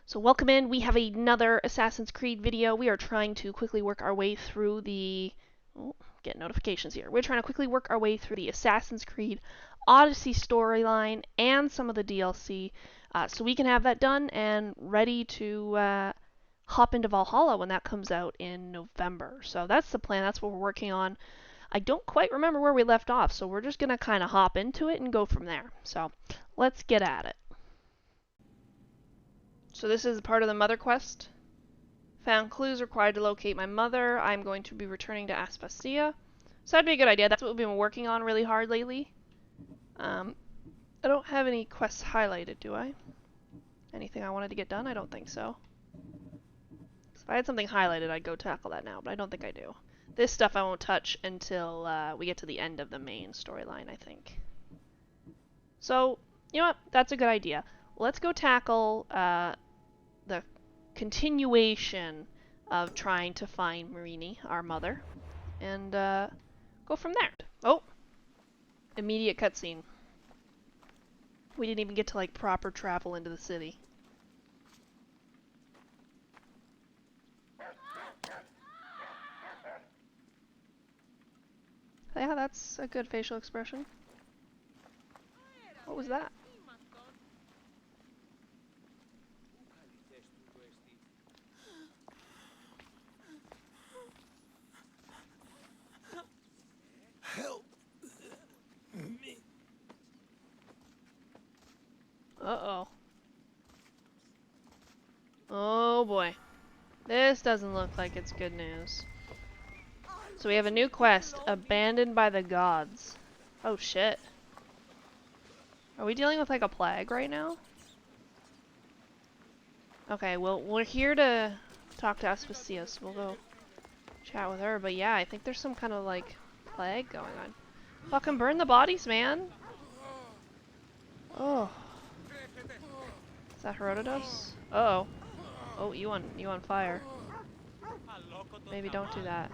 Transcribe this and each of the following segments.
So welcome in, we have another Assassin's Creed video. We are trying to quickly work our way through the... Oh, get notifications here. We're trying to quickly work our way through the Assassin's Creed Odyssey storyline and some of the DLC, so we can have that done and ready to hop into Valhalla when that comes out in November. So that's the plan, that's what we're working on. I don't quite remember where we left off, so we're just going to kind of hop into it and go from there. So let's get at it. So this is part of the mother quest. Found clues required to locate my mother. I'm going to be returning to Aspasia. So that'd be a good idea. That's what we've been working on really hard lately. I don't have any quests highlighted, do I? Anything I wanted to get done? I don't think so. If I had something highlighted, I'd go tackle that now, but I don't think I do. This stuff I won't touch until we get to the end of the main storyline, I think. So, you know what? That's a good idea. Let's go tackle the continuation of trying to find Myrrine, our mother, and go from there. Oh! Immediate cutscene. We didn't even get to, like, proper travel into the city. Yeah, that's a good facial expression. What was that? Help me. Uh-oh. Oh boy. This doesn't look like it's good news. So we have a new quest, Abandoned by the Gods. Oh shit. Are we dealing with like a plague right now? Okay, well, we're here to talk to Aspasia, so we'll go chat with her. But yeah, I think there's some kind of like plague going on. Fucking burn the bodies, man! Oh. Is that Herodotus? Uh-oh. Oh, you on fire. Maybe don't do that.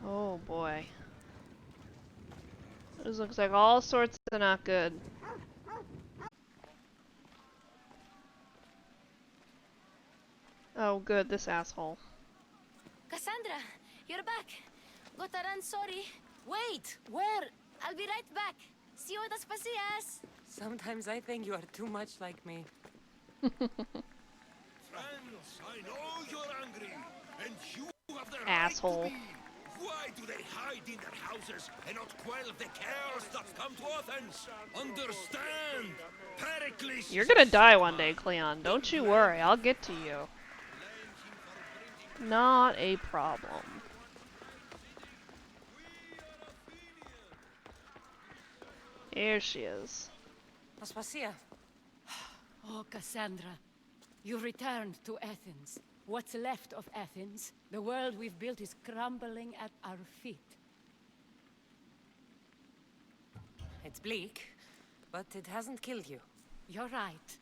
Oh boy. This looks like all sorts of not good. Oh good, this asshole. Cassandra, you're back. Gotta run, sorry. Wait, where? I'll be right back. See you at Aspasias. Sometimes I think you are too much like me. Friends, I know you're angry, and you have the Asshole. right to be. Why do they hide in their houses and not quell the chaos that's come to Athens? Understand, Pericles. You're gonna die one day, Cleon. Don't you worry, I'll get to you. Not a problem. Here she is. Aspasia. Oh, Cassandra, you returned to Athens. What's left of Athens? The world we've built is crumbling at our feet. It's bleak, but it hasn't killed you. You're right.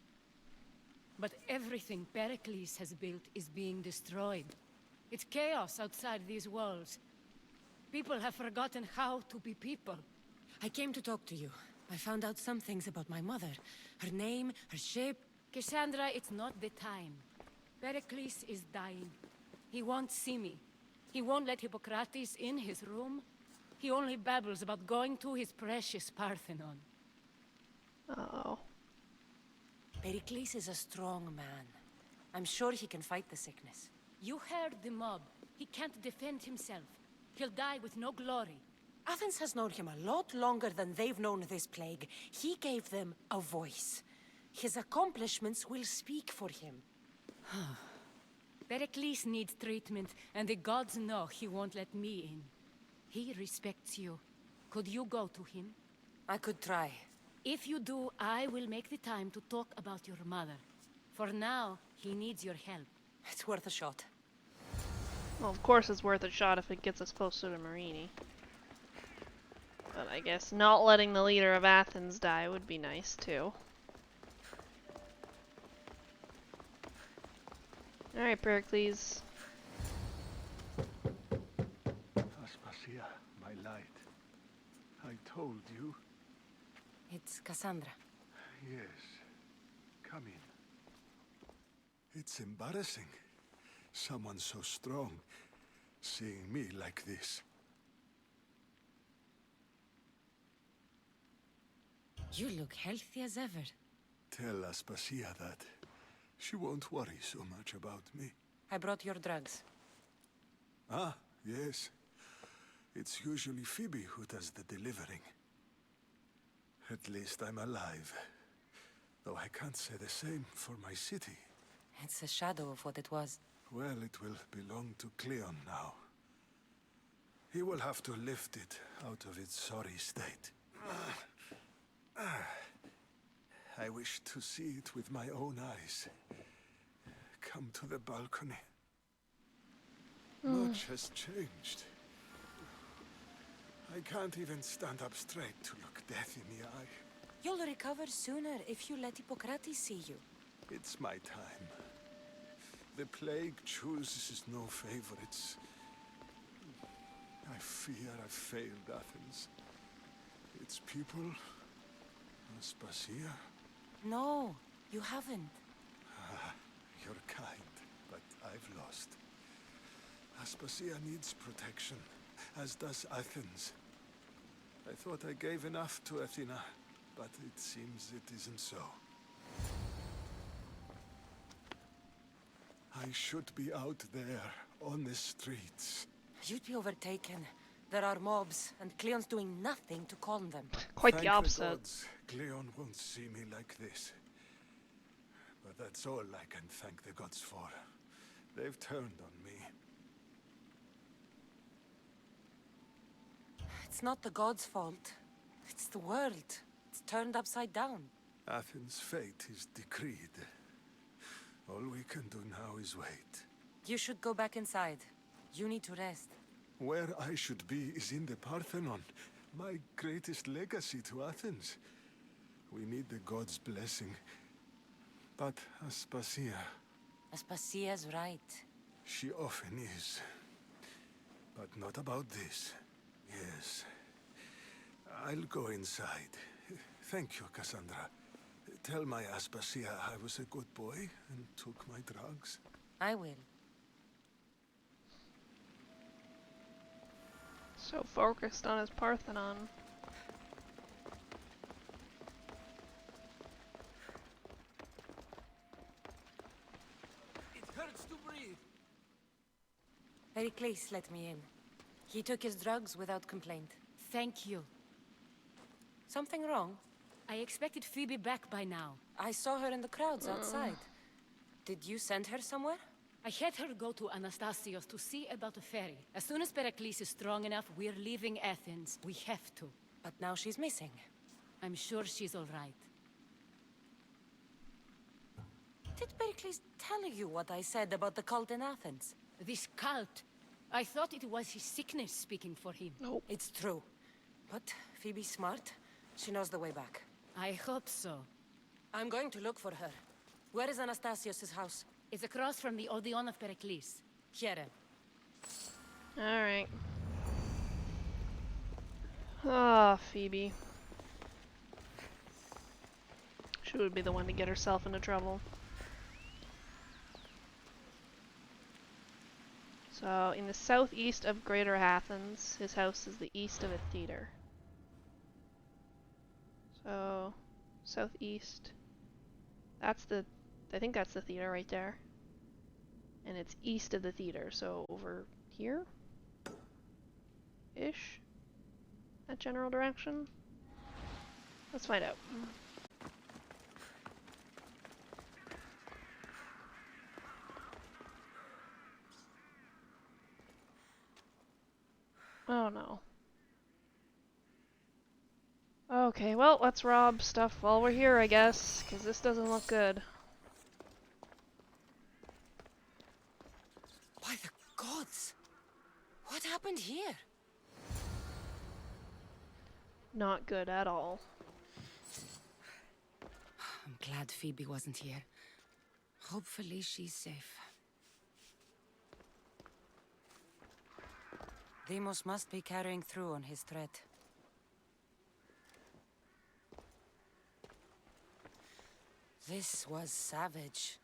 But everything Pericles has built is being destroyed. It's chaos outside these walls. People have forgotten how to be people. I came to talk to you. I found out some things about my mother. Her name, her shape. Cassandra, it's not the time. Pericles is dying. He won't see me. He won't let Hippocrates in his room. He only babbles about going to his precious Parthenon. Uh-oh. Pericles is a strong man. I'm sure he can fight the sickness. You heard the mob. He can't defend himself. He'll die with no glory. Athens has known him a lot longer than they've known this plague. He gave them a voice. His accomplishments will speak for him. Pericles needs treatment, and the gods know he won't let me in. He respects you. Could you go to him? I could try. If you do, I will make the time to talk about your mother. For now, he needs your help. It's worth a shot. Well, of course it's worth a shot if it gets us closer to Myrrine. But I guess not letting the leader of Athens die would be nice, too. Alright, Pericles. Aspasia, my light. I told you. It's Cassandra. Yes. Come in. It's embarrassing. Someone so strong, seeing me like this. You look healthy as ever. Tell Aspasia that. She won't worry so much about me. I brought your drugs. Ah, yes. It's usually Phoebe who does the delivering. At least I'm alive. Though I can't say the same for my city. It's a shadow of what it was. Well, it will belong to Cleon now. He will have to lift it out of its sorry state. I wish to see it with my own eyes. Come to the balcony. Much has changed. I can't even stand up straight to look death in the eye. You'll recover sooner if you let Hippocrates see you. It's my time. The plague chooses no favorites. I fear I've failed Athens. Its people, Aspasia. No, you haven't. You're kind, but I've lost. Aspasia needs protection, as does Athens. I thought I gave enough to Athena, but it seems it isn't so. I should be out there, on the streets. You'd be overtaken. There are mobs, and Cleon's doing nothing to calm them. Quite the Thank opposite. the gods, Cleon won't see me like this. But that's all I can thank the gods for. They've turned on me. It's not the gods' fault. It's the world. It's turned upside down. Athens' fate is decreed. All we can do now is wait. You should go back inside. You need to rest. Where I should be is in the Parthenon, my greatest legacy to Athens. We need the gods' blessing. But Aspasia, Aspasia's right. she often is. But not about this. Yes. I'll go inside. Thank you, Cassandra. Tell my Aspasia I was a good boy and took my drugs. I will. So focused on his Parthenon. It hurts to breathe. Pericles let me in. He took his drugs without complaint. Thank you. Something wrong? I expected Phoebe back by now. I saw her in the crowds outside. Did you send her somewhere? I had her go to Anastasios to see about a ferry. As soon as Pericles is strong enough, we're leaving Athens. We have to. But now she's missing. I'm sure she's all right. Did Pericles tell you what I said about the cult in Athens? This cult. I thought it was his sickness speaking for him. Nope. It's true. But Phoebe's smart. She knows the way back. I hope so. I'm going to look for her. Where is Anastasios' house? It's across from the Odeon of Pericles. Here. Alright. Ah, Phoebe. She would be the one to get herself into trouble. So, in the southeast of Greater Athens, his house is the east of a theater. So, southeast. That's the, I think that's the theater right there. And it's east of the theater, so over here? Ish? That general direction? Let's find out. Oh no. Okay, well, let's rob stuff while we're here, I guess, because this doesn't look good. By the gods! What happened here? Not good at all. I'm glad Phoebe wasn't here. Hopefully she's safe. Deimos must be carrying through on his threat. This was savage.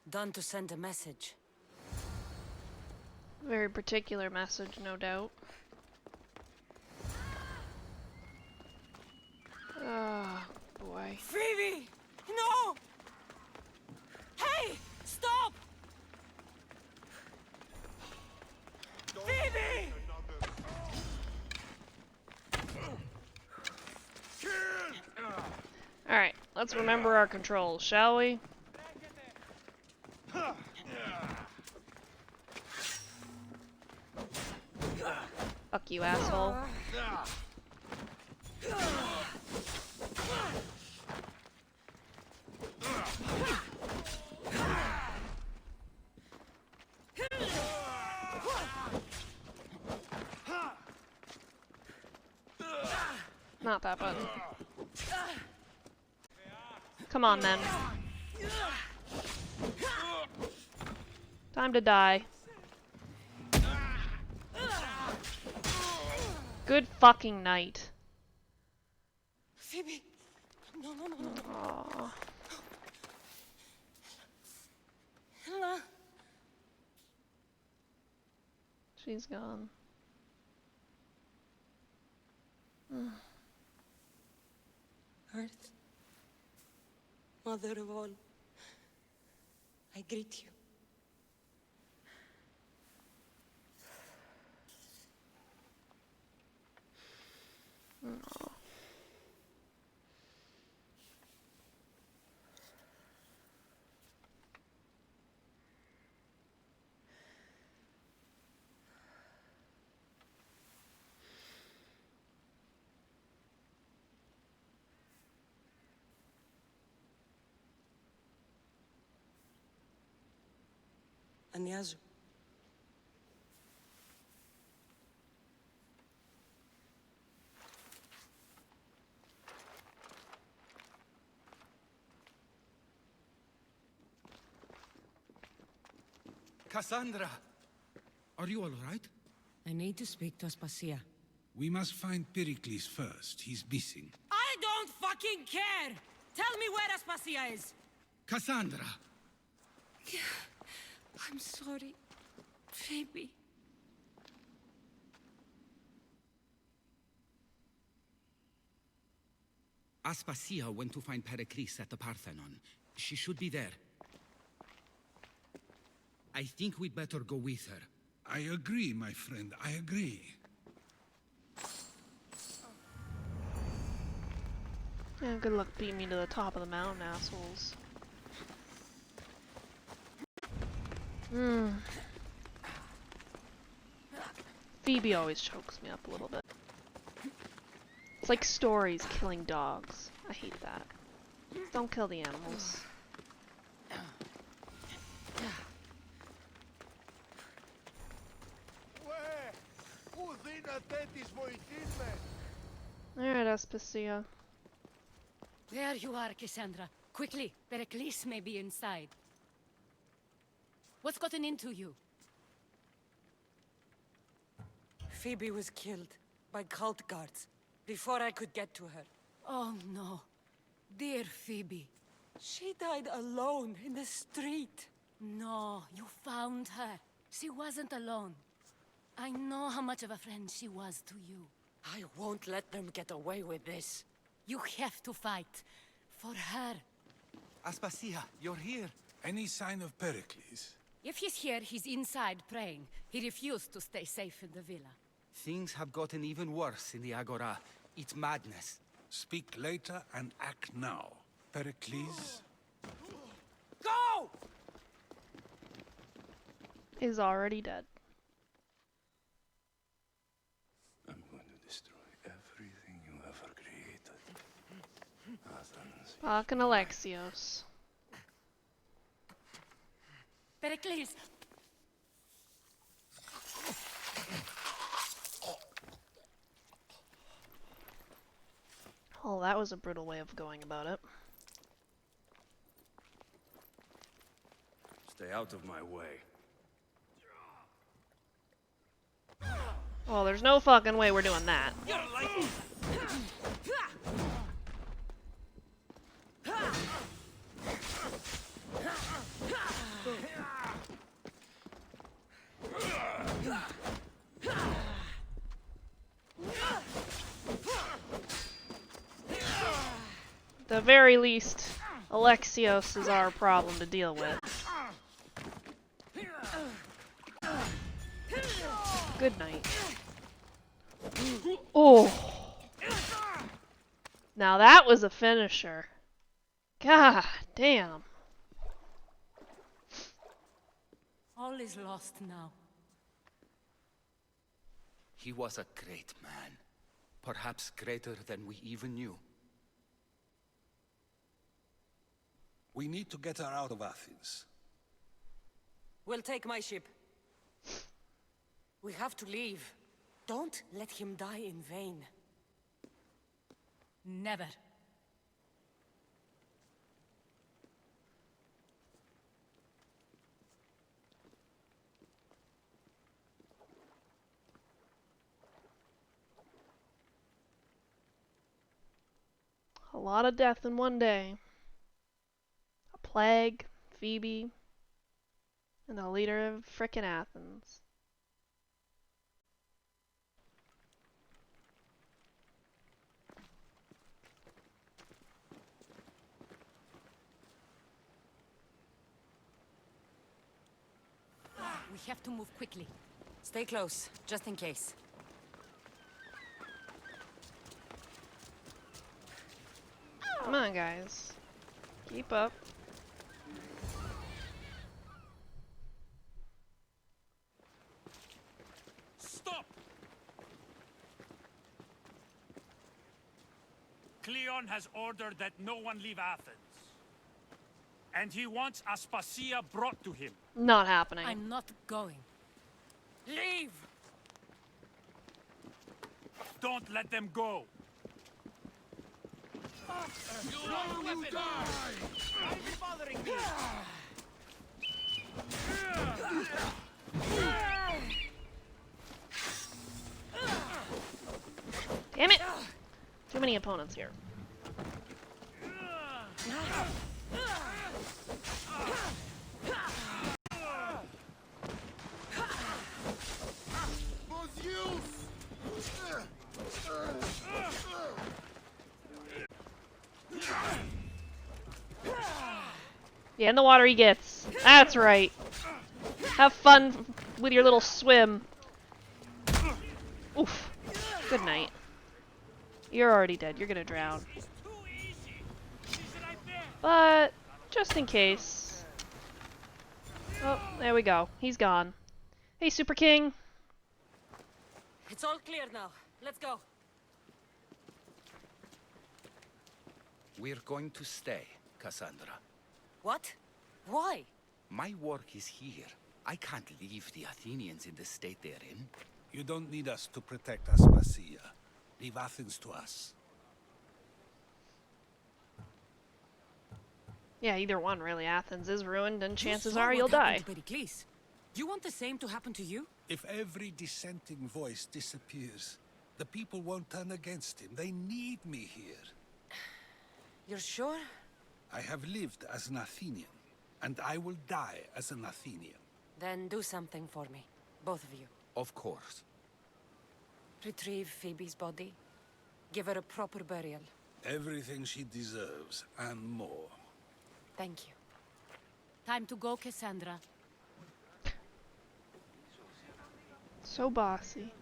Done to send a message. Very particular message, no doubt. Oh, boy. Phoebe! No! Hey! Stop! Phoebe! Alright, let's remember our controls, shall we? Fuck you, asshole. Not that button. Come on, then. Time to die. Good fucking night. Phoebe! No, no, no, no. Aww. Hello. She's gone. Earth, Mother of all, I greet you. Aw. Anyazu. Cassandra! Are you all right? I need to speak to Aspasia. We must find Pericles first. He's missing. I don't fucking care! Tell me where Aspasia is! Cassandra! I'm sorry, Phoebe. Aspasia went to find Pericles at the Parthenon. She should be there. I think we'd better go with her. I agree, my friend. I agree. Yeah, good luck beating me to the top of the mountain, assholes. Phoebe always chokes me up a little bit. It's like stories killing dogs. I hate that. Don't kill the animals. Alright, Aspasia. There you are, Cassandra. Quickly, Pericles may be inside. What's gotten into you? Phoebe was killed by cult guards before I could get to her. Oh no. Dear Phoebe. She died alone in the street. No, you found her. She wasn't alone. I know how much of a friend she was to you. I won't let them get away with this. You have to fight. For her. Aspasia, you're here. Any sign of Pericles? If he's here, he's inside praying. He refused to stay safe in the villa. Things have gotten even worse in the Agora. It's madness. Speak later and act now. Pericles? Go! Is already dead. I'm going to destroy everything you ever created. Athens. Fucking Alexios. Pericles! Oh, that was a brutal way of going about it. Stay out of my way. Well, there's no fucking way we're doing that. the very least, Alexios is our problem to deal with. Good night. Oh! Now that was a finisher. God damn. All is lost now. He was a great man. Perhaps greater than we even knew. We need to get her out of Athens. We'll take my ship. We have to leave. Don't let him die in vain. Never. A lot of death in one day. A plague, Phoebe, and the leader of frickin' Athens. We have to move quickly. Stay close, just in case. Come on, guys. Keep up. Stop! Cleon has ordered that no one leave Athens. And he wants Aspasia brought to him. Not happening. I'm not going. Leave! Don't let them go. Damn it! Too many opponents here. Yeah, in the water he gets. That's right. Have fun with your little swim. Oof. Good night. You're already dead. You're gonna drown. But, just in case. Oh, there we go. He's gone. Hey, Super King. It's all clear now. Let's go. We're going to stay, Cassandra. What? Why? My work is here. I can't leave the Athenians in the state they're in. You don't need us to protect Aspasia. Leave Athens to us. Yeah, either one, really. Athens is ruined, and chances saw are what you'll die. happened to Pericles. Do you want the same to happen to you? If every dissenting voice disappears, the people won't turn against him. They need me here. You're sure? I have lived as an Athenian, and I will die as an Athenian. Then do something for me. Both of you. Of course. Retrieve Phoebe's body. Give her a proper burial. Everything she deserves, and more. Thank you. Time to go, Cassandra. So bossy.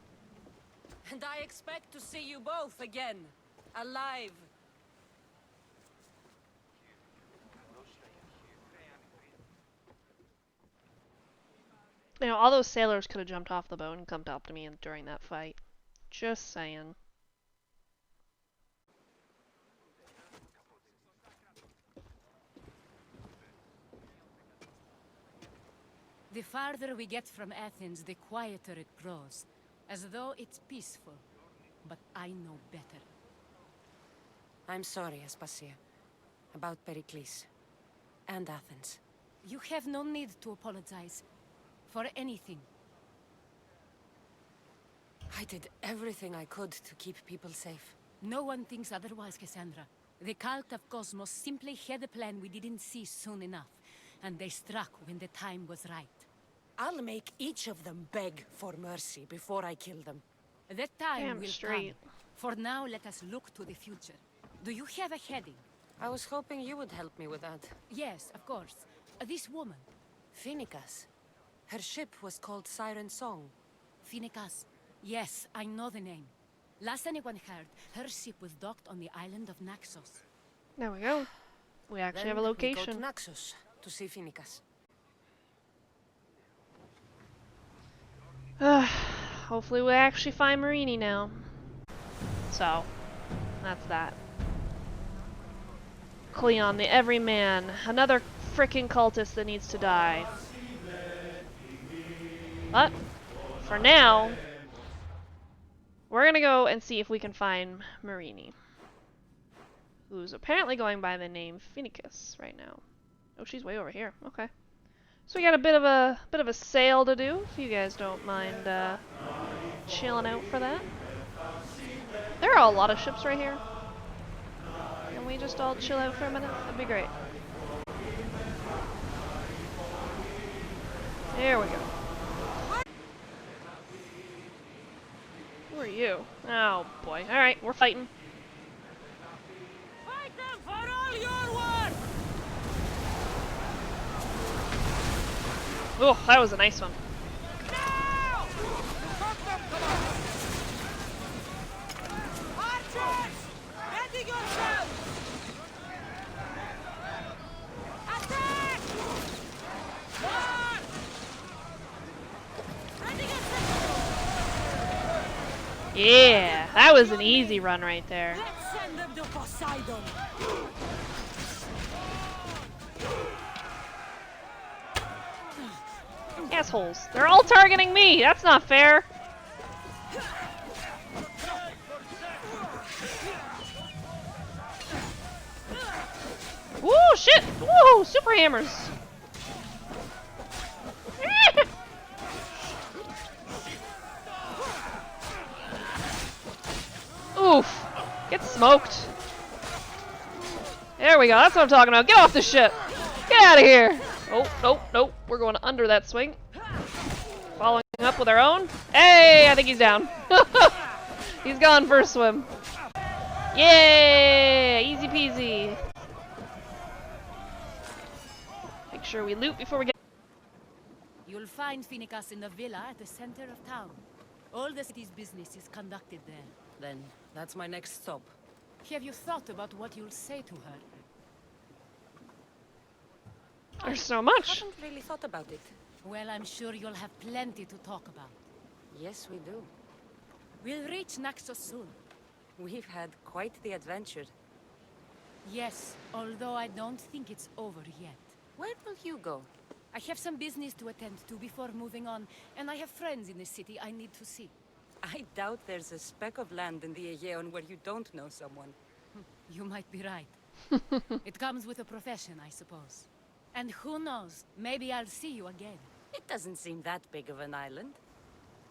And I expect to see you both again. Alive. You know, all those sailors could have jumped off the boat and come up to me during that fight. Just saying. The farther we get from Athens, the quieter it grows. As though it's peaceful. But I know better. I'm sorry, Aspasia. About Pericles. And Athens. You have no need to apologize. For anything. I did everything I could to keep people safe. No one thinks otherwise, Cassandra. The cult of Cosmos simply had a plan we didn't see soon enough. And they struck when the time was right. I'll make each of them beg for mercy before I kill them. That time Damn will straight. come. For now, let us look to the future. Do you have a heading? I was hoping you would help me with that. Yes, of course. This woman. Finicus. Her ship was called Siren Song. Finicus. Yes, I know the name. Last anyone heard, her ship was docked on the island of Naxos. There we go. We actually Then have a we go to location. Naxos to see Finicus. Hopefully we actually find Myrrine now. So, that's that. Cleon, the everyman. Another frickin' cultist that needs to die. But, for now, we're gonna go and see if we can find Myrrine, who's apparently going by the name Finicus right now. Oh, she's way over here. Okay. So we got a bit of a sail to do, if you guys don't mind chilling out for that. There are a lot of ships right here. Can we just all chill out for a minute? That'd be great. There we go. Who are you? Oh boy. Alright, we're fighting. Fight them for all your worth! Oh, that was a nice one. Now! Archers! Ready yourselves! Attack! One! Ready yourselves! Yeah, that was an easy run right there. Let's send them to Poseidon! Assholes. They're all targeting me. That's not fair. Woo, shit. Woo, super hammers. Oof. Get smoked. There we go. That's what I'm talking about. Get off the ship. Get out of here. Oh, nope, nope. We're going under that swing. Following up with our own. Hey, I think he's down. He's gone for a swim. Yay! Easy peasy. Make sure we loot before we get... You'll find Finicus in the villa at the center of town. All the city's business is conducted there. Then, that's my next stop. Have you thought about what you'll say to her? There's so I much. haven't really thought about it. Well, I'm sure you'll have plenty to talk about. Yes, we do. We'll reach Naxos soon. We've had quite the adventure. Yes, although I don't think it's over yet. Where will you go? I have some business to attend to before moving on, and I have friends in the city I need to see. I doubt there's a speck of land in the Aegean where you don't know someone. You might be right. It comes with a profession, I suppose. And who knows, maybe I'll see you again. It doesn't seem that big of an island.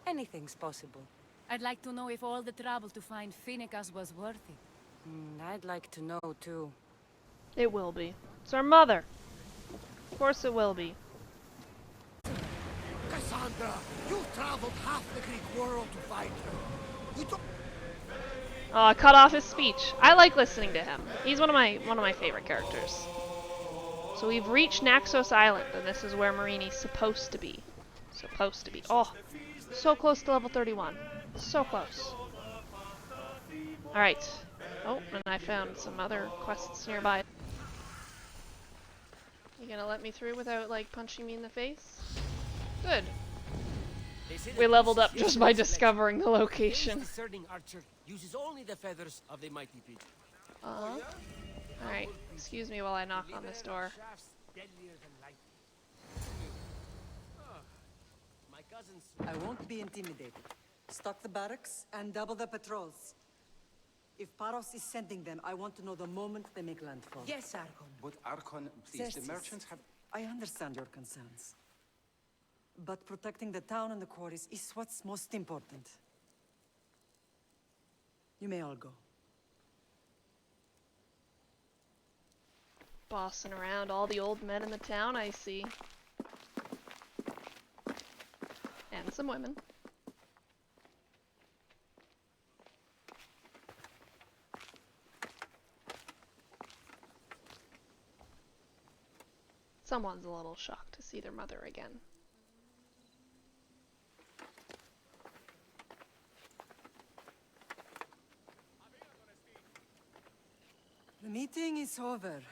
Anything's possible. I'd like to know if all the trouble to find Finicus was worth it. I'd like to know, too. It will be. It's our mother. Of course it will be. Cassandra, you've traveled half the Greek world to find her. You don't... Oh, I cut off his speech. I like listening to him. He's one of my favorite characters. So we've reached Naxos Island, and this is where Myrrine's supposed to be. Supposed to be. Oh, so close to level 31. So close. Alright. Oh, and I found some other quests nearby. You gonna let me through without, like, punching me in the face? Good. We leveled up just by discovering the location. Discerning archer uses only the feathers of the mighty pigeon. Alright, excuse me while I knock on this door. My cousins. I won't be intimidated. Stock the barracks and double the patrols. If Paros is sending them, I want to know the moment they make landfall. Yes, Archon. But Archon, please, the Xerxes, merchants have... I understand your concerns. But protecting the town and the quarries is what's most important. You may all go. Bossing around all the old men in the town, I see. And some women. Someone's a little shocked to see their mother again. The meeting is over.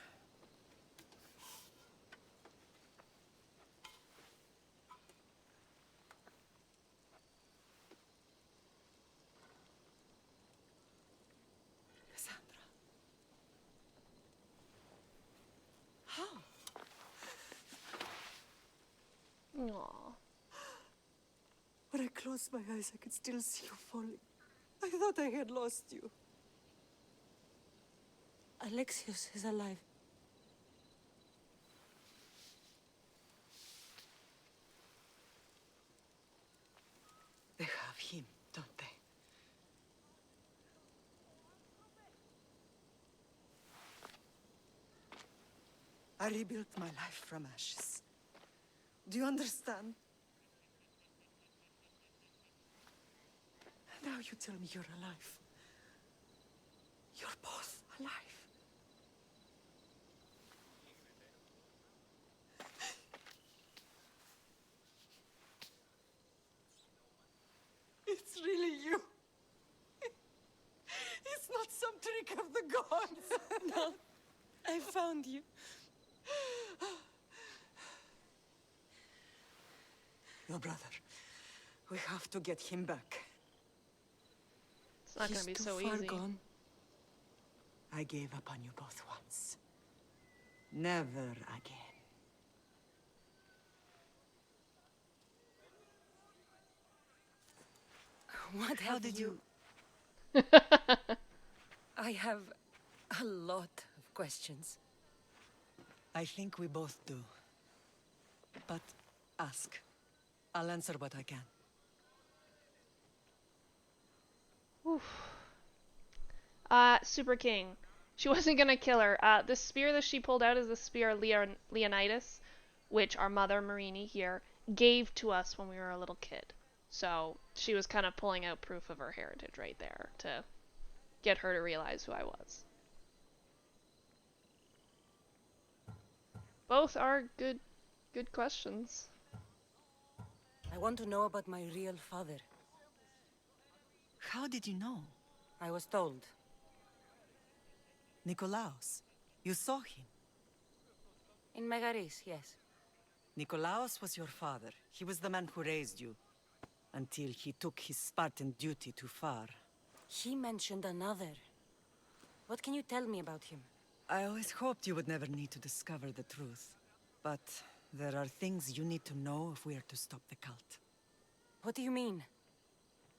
Cassandra. How? Aww. When I closed my eyes, I could still see you falling. I thought I had lost you. Alexios is alive. They have him, don't they? I rebuilt my life from ashes. Do you understand? Now you tell me you're alive. You're both alive. It's really you. It's not some trick of the gods. No, I found you. Your brother. We have to get him back. It's not gonna be so easy. He's too far gone. I gave up on you both once. Never again. What How did you... I have a lot of questions. I think we both do. But ask. I'll answer what I can. Oof. Super King. She wasn't gonna kill her. The spear that she pulled out is the spear of Leonidas, which our mother, Myrnne here, gave to us when we were a little kid. So she was kind of pulling out proof of her heritage right there to get her to realize who I was. Both are good questions. I want to know about my real father. How did you know? I was told. Nikolaos. You saw him. In Megaris, yes. Nikolaos was your father. He was the man who raised you. Until he took his Spartan duty too far. He mentioned another. What can you tell me about him? I always hoped you would never need to discover the truth. But there are things you need to know if we are to stop the cult. What do you mean?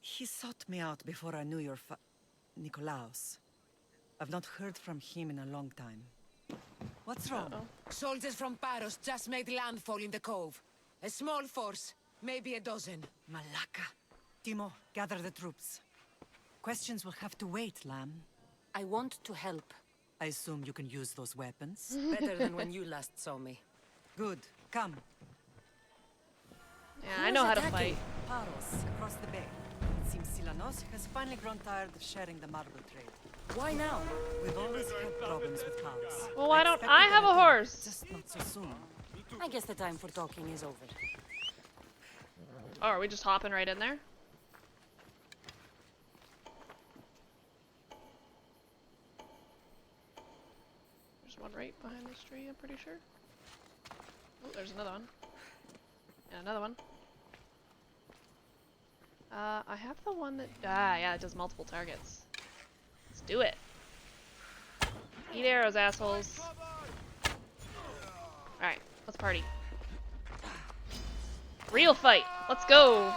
He sought me out before I knew your Nikolaos. I've not heard from him in a long time. What's wrong? Soldiers from Paros just made landfall in the cove. A small force, maybe a dozen. Malaka. Timo, gather the troops. Questions will have to wait, Lamb. I want to help. I assume you can use those weapons? Better than when you last saw me. Good. Come. Yeah, I know how to fight. Paros, across the bay. It seems Cynosa has finally grown tired of sharing the marble trade. Why now? We've always had problems with Paros. Well, why don't I have a horse? Just not so soon. I guess the time for talking is over. Oh, are we just hopping right in there? There's one right behind this tree, I'm pretty sure. Oh, there's another one. And another one. I have the one that... yeah, it does multiple targets. Let's do it. Eat arrows, assholes. Alright, let's party. Real fight! Let's go!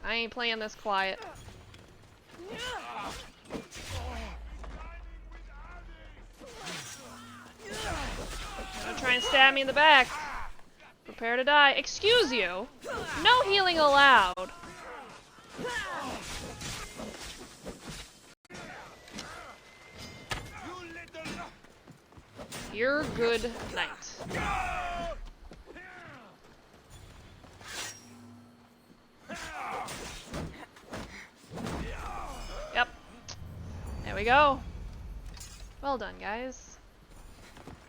I ain't playing this quiet. Gonna try and stab me in the back. Prepare to die. Excuse you! No healing allowed! You're good night. Yep. There we go. Well done, guys.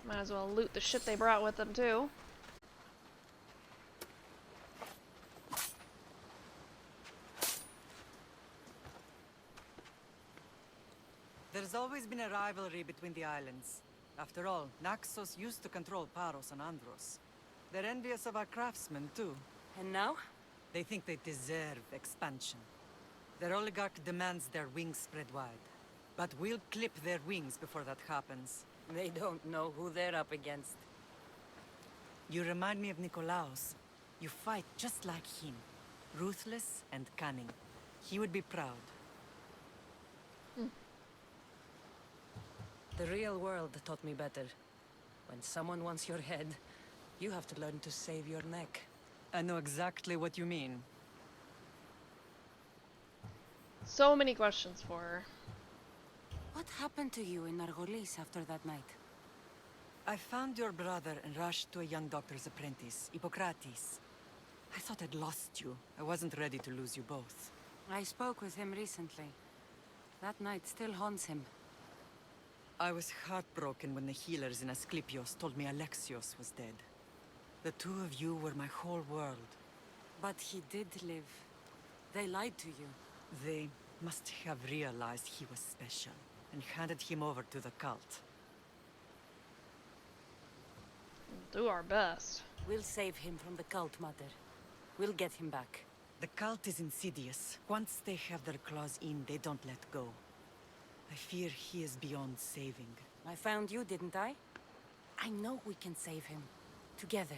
Might as well loot the shit they brought with them, too. There's always been a rivalry between the islands. After all, Naxos used to control Paros and Andros. They're envious of our craftsmen, too. And now? They think they deserve expansion. Their oligarch demands their wings spread wide. But we'll clip their wings before that happens. They don't know who they're up against. You remind me of Nikolaos. You fight just like him. Ruthless and cunning. He would be proud. The real world taught me better. When someone wants your head, you have to learn to save your neck. I know exactly what you mean. So many questions for her. What happened to you in Nargolis after that night? I found your brother and rushed to a young doctor's apprentice, Hippocrates. I thought I'd lost you. I wasn't ready to lose you both. I spoke with him recently. That night still haunts him. I was heartbroken when the healers in Asclepios told me Alexios was dead. The two of you were my whole world. But he did live. They lied to you. They must have realized he was special and handed him over to the cult. We'll do our best. We'll save him from the cult, Mother. We'll get him back. The cult is insidious. Once they have their claws in, they don't let go. I fear he is beyond saving. I found you, didn't I? I know we can save him. Together.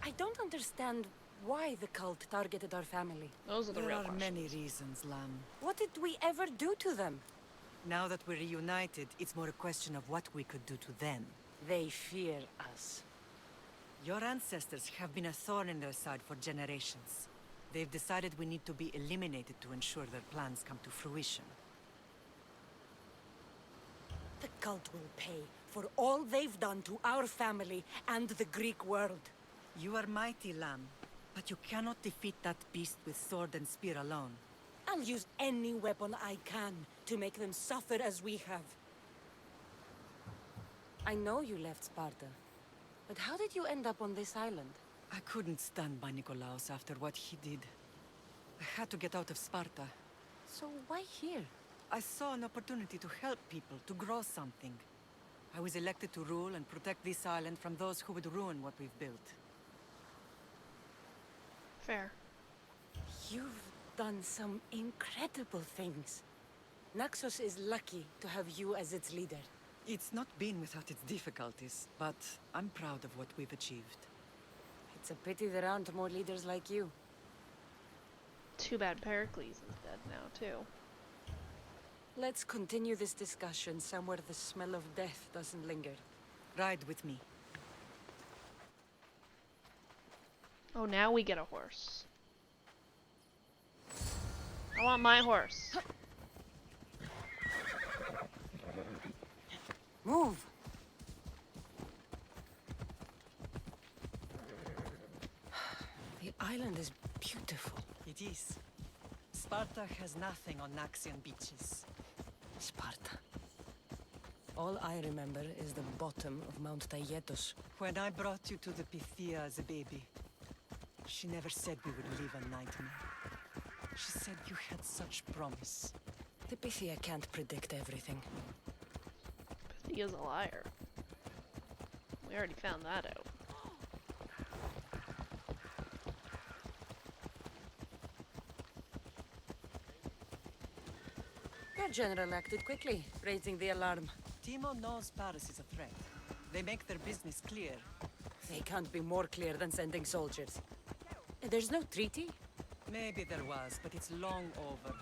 I don't understand why the cult targeted our family. Those are the real There are questions. many reasons, Lamb. What did we ever do to them? Now that we're reunited, it's more a question of what we could do to them. They fear us. Your ancestors have been a thorn in their side for generations. They've decided we need to be eliminated to ensure their plans come to fruition. The cult will pay for all they've done to our family and the Greek world. You are mighty, Lamb, but you cannot defeat that beast with sword and spear alone. I'll use any weapon I can to make them suffer as we have. I know you left Sparta, but how did you end up on this island? I couldn't stand by Nikolaos after what he did. I had to get out of Sparta. So why here? I saw an opportunity to help people, to grow something. I was elected to rule and protect this island from those who would ruin what we've built. Fair. You've done some incredible things. Naxos is lucky to have you as its leader. It's not been without its difficulties, but I'm proud of what we've achieved. It's a pity there aren't more leaders like you. Too bad Pericles is dead now, too. Let's continue this discussion somewhere the smell of death doesn't linger. Ride with me. Oh, now we get a horse. I want my horse. Move! The island is beautiful. It is. Sparta has nothing on Naxian beaches. Sparta. All I remember is the bottom of Mount Taygetos. When I brought you to the Pythia as a baby, she never said we would live a nightmare. She said you had such promise. The Pythia can't predict everything. He is a liar. We already found that out. Your general acted quickly, raising the alarm. Timo knows Paris is a threat. They make their business clear. They can't be more clear than sending soldiers. There's no treaty? Maybe there was, but it's long over.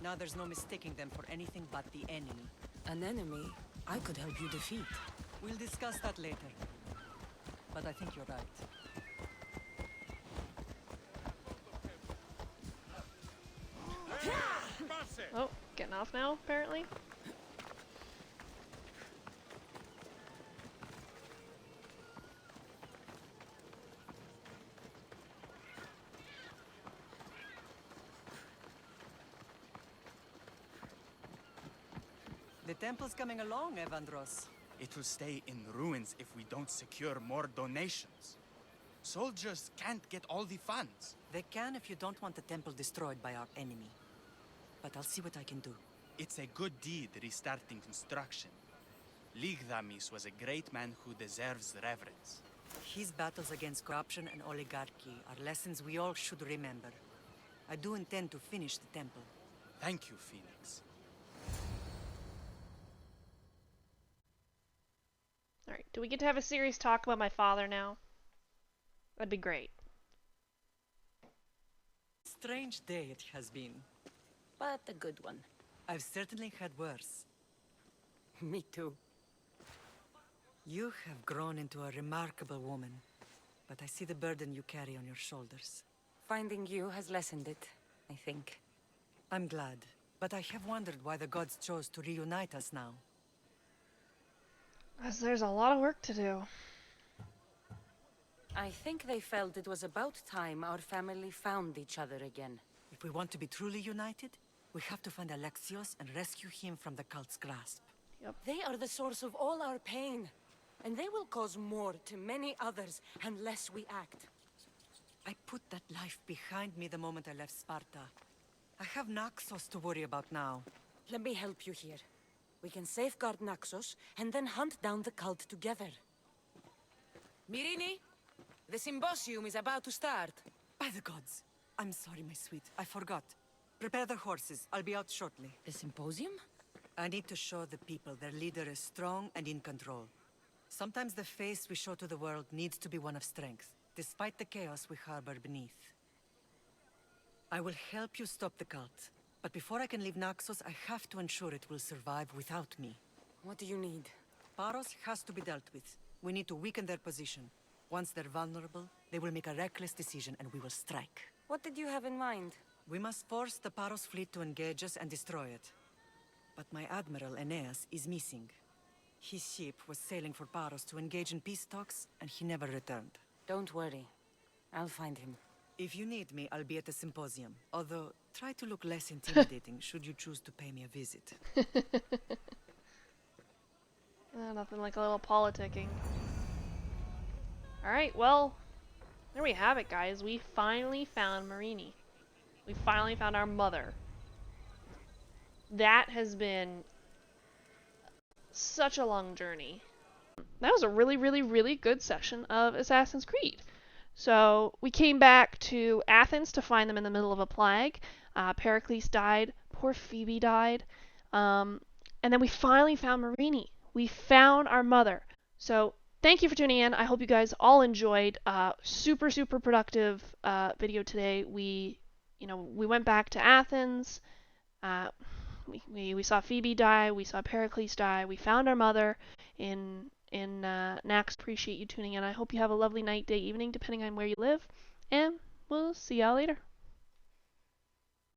Now there's no mistaking them for anything but the enemy. An enemy I could help you defeat. We'll discuss that later. But I think you're right. Oh, getting off now, apparently. The temple's coming along, Evandros. It will stay in ruins if we don't secure more donations. Soldiers can't get all the funds. They can if you don't want the temple destroyed by our enemy. But I'll see what I can do. It's a good deed restarting construction. Ligdamis was a great man who deserves reverence. His battles against corruption and oligarchy are lessons we all should remember. I do intend to finish the temple. Thank you, Phoenix. Alright, do we get to have a serious talk about my father now? That'd be great. Strange day it has been. But a good one. I've certainly had worse. Me too. You have grown into a remarkable woman, but I see the burden you carry on your shoulders. Finding you has lessened it, I think. I'm glad, but I have wondered why the gods chose to reunite us now. As there's a lot of work to do. I think they felt it was about time our family found each other again. If we want to be truly united, we have to find Alexios and rescue him from the cult's grasp. Yep. They are the source of all our pain, and they will cause more to many others unless we act. I put that life behind me the moment I left Sparta. I have Naxos to worry about now. Let me help you here. We can safeguard Naxos and then hunt down the cult together. Myrrine, the symposium is about to start. By the gods! I'm sorry, my sweet. I forgot. Prepare the horses. I'll be out shortly. The symposium? I need to show the people their leader is strong and in control. Sometimes the face we show to the world needs to be one of strength, despite the chaos we harbor beneath. I will help you stop the cult, but before I can leave Naxos, I have to ensure it will survive without me. What do you need? Paros has to be dealt with. We need to weaken their position. Once they're vulnerable, they will make a reckless decision and we will strike. What did you have in mind? We must force the Paros fleet to engage us and destroy it. But my admiral, Aeneas, is missing. His ship was sailing for Paros to engage in peace talks, and he never returned. Don't worry. I'll find him. If you need me, I'll be at the symposium. Although, try to look less intimidating should you choose to pay me a visit. Nothing like a little politicking. Alright, well, there we have it, guys. We finally found Myrrine. We finally found our mother. That has been such a long journey. That was a really, really, really good session of Assassin's Creed. So we came back to Athens to find them in the middle of a plague. Pericles died. Poor Phoebe died. And then we finally found Myrrine. We found our mother. So thank you for tuning in. I hope you guys all enjoyed. Super, super productive video today. We went back to Athens. We saw Phoebe die. We saw Pericles die. We found our mother in Nax. Appreciate you tuning in. I hope you have a lovely night, day, evening, depending on where you live. And we'll see y'all later.